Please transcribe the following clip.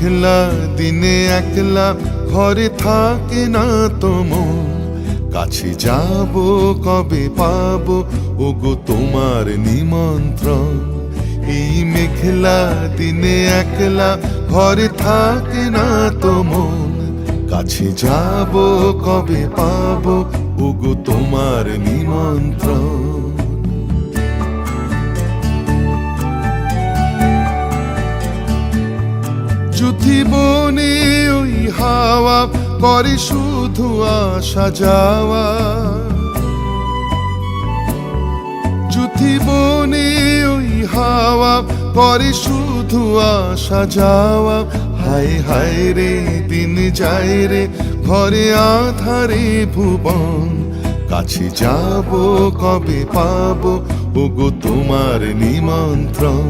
মেঘলা দিনে একলা ঘরে থাকে না তো মন, কাছে যাব কবে পাবো ওগো তোমার নিমন্ত্রণ। এই মেঘলা দিনে একলা ঘরে থাকে না তো মন, কাছে যাব কবে পাবো ওগো তোমার নিমন্ত্রণ। যুথি বনে ওই হাওয়া করে শুধু আসা যাওয়া, যুথি বনে ওই হাওয়া করে শুধু আসা যাওয়া। হায় হায় রে দিন যায় রে ঘরে আধারে ভুবন, কাছে যাব কবে পাবো ওগো তোমার নিমন্ত্রণ।